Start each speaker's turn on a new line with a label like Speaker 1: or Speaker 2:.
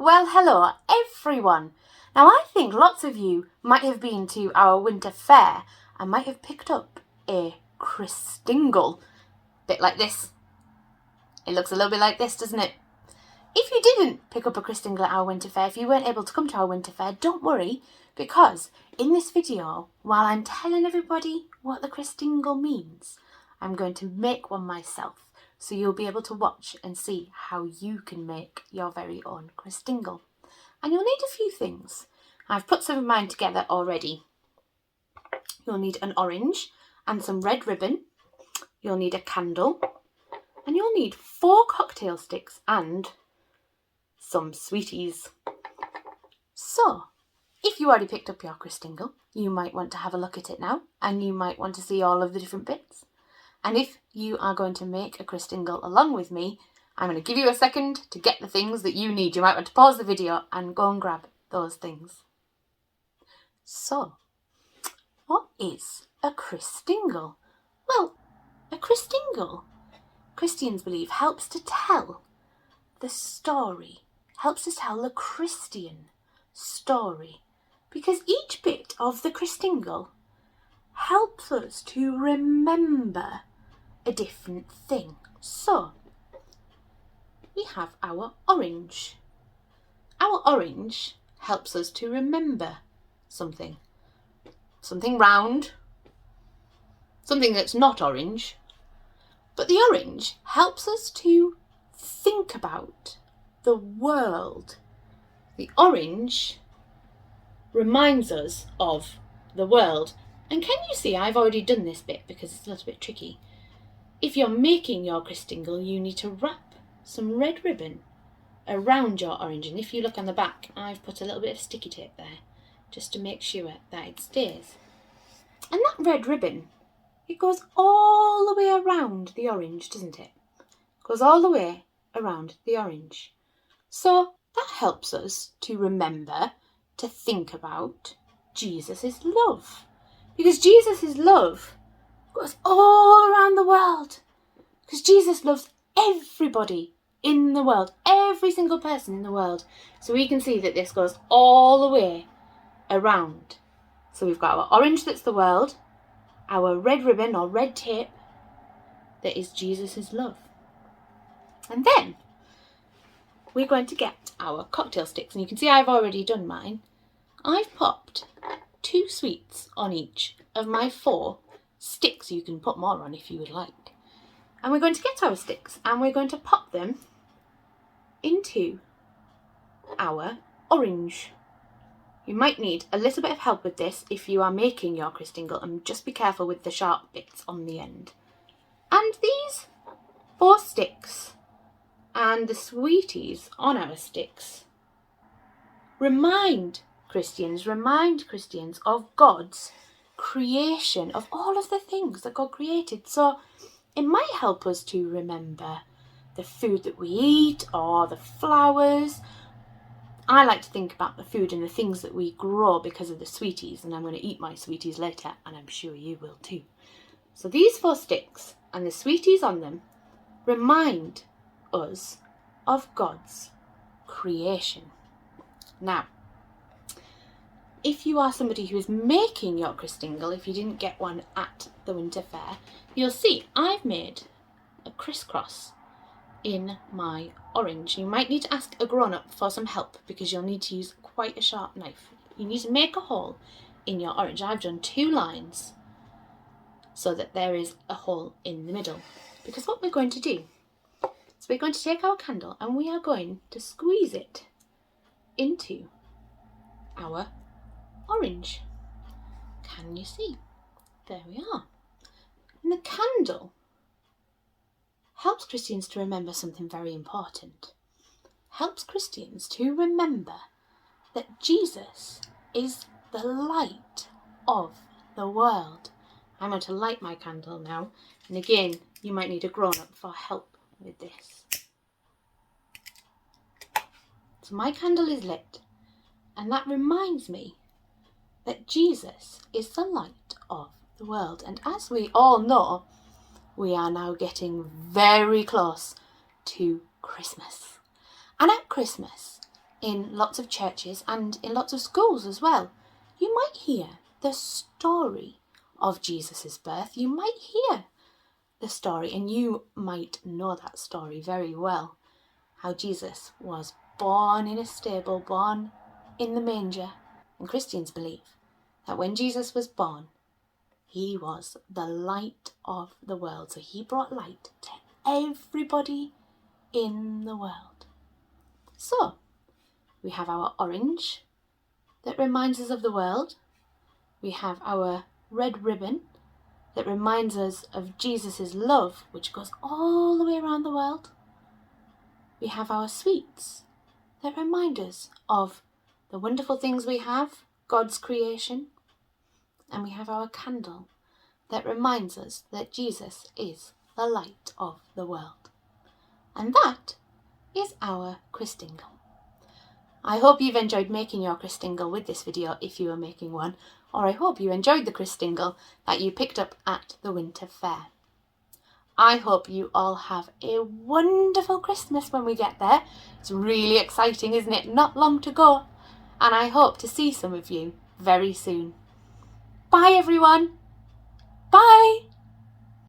Speaker 1: Well, hello everyone. Now I think lots of you might have been to our winter fair and might have picked up a Christingle. Bit like this. It looks a little bit like this, doesn't it? If you didn't pick up a Christingle at our winter fair, if you weren't able to come to our winter fair, don't worry, because in this video, while I'm telling everybody what the Christingle means, I'm going to make one myself. So you'll be able to watch and see how you can make your very own Christingle. And you'll need a few things. I've put some of mine together already. You'll need an orange and some red ribbon. You'll need a candle. And you'll need 4 cocktail sticks and some sweeties. So, if you already picked up your Christingle, you might want to have a look at it now. And you might want to see all of the different bits. And if you are going to make a Christingle along with me, I'm going to give you a second to get the things that you need. You might want to pause the video and go and grab those things. So, what is a Christingle? Well, a Christingle, Christians believe, helps to tell the story, helps to tell the Christian story. Because each bit of the Christingle helps us to remember a different thing. So, we have our orange. Our orange helps us to remember something. Something round, something that's not orange. But the orange helps us to think about the world. The orange reminds us of the world. And can you see I've already done this bit because it's a little bit tricky. If you're making your Christingle, you need to wrap some red ribbon around your orange. And if you look on the back, I've put a little bit of sticky tape there just to make sure that it stays. And that red ribbon, it goes all the way around the orange, doesn't it? It goes all the way around the orange. So that helps us to remember, to think about Jesus' love. Because Jesus' love goes all around the world. Because Jesus loves everybody in the world. Every single person in the world. So we can see that this goes all the way around. So we've got our orange, that's the world. Our red ribbon or red tape, that is Jesus' love. And then we're going to get our cocktail sticks. And you can see I've already done mine. I've popped 2 sweets on each of my 4 sticks. You can put more on if you would like. And we're going to get our sticks and we're going to pop them into our orange. You might need a little bit of help with this if you are making your Christingle, and just be careful with the sharp bits on the end. And these 4 sticks and the sweeties on our sticks remind Christians of God's creation, of all of the things that God created. So it might help us to remember the food that we eat or the flowers. I like to think about the food and the things that we grow because of the sweeties, and I'm going to eat my sweeties later, and I'm sure you will too. So these 4 sticks and the sweeties on them remind us of God's creation. Now, if you are somebody who is making your Christingle, if you didn't get one at the winter fair, you'll see I've made a crisscross in my orange. You might need to ask a grown-up for some help because you'll need to use quite a sharp knife. You need to make a hole in your orange. I've done 2 lines so that there is a hole in the middle. Because what we're going to do is we're going to take our candle and we are going to squeeze it into our orange. Can you see? There we are. And the candle helps Christians to remember something very important. Helps Christians to remember that Jesus is the light of the world. I'm going to light my candle now. And again, you might need a grown-up for help with this. So my candle is lit. And that reminds me that Jesus is the light of the world. And as we all know, we are now getting very close to Christmas. And at Christmas, in lots of churches and in lots of schools as well. You might hear the story of Jesus' birth. You might hear the story, and you might know that story very well. How Jesus was born in a stable, born in the manger. And Christians believe that when Jesus was born, he was the light of the world. So he brought light to everybody in the world. So we have our orange that reminds us of the world. We have our red ribbon that reminds us of Jesus' love, which goes all the way around the world. We have our sweets that remind us of the wonderful things we have, God's creation. And we have our candle that reminds us that Jesus is the light of the world. And that is our Christingle. I hope you've enjoyed making your Christingle with this video if you are making one, or I hope you enjoyed the Christingle that you picked up at the Winter Fair. I hope you all have a wonderful Christmas when we get there. It's really exciting, isn't it? Not long to go. And I hope to see some of you very soon. Bye everyone. Bye.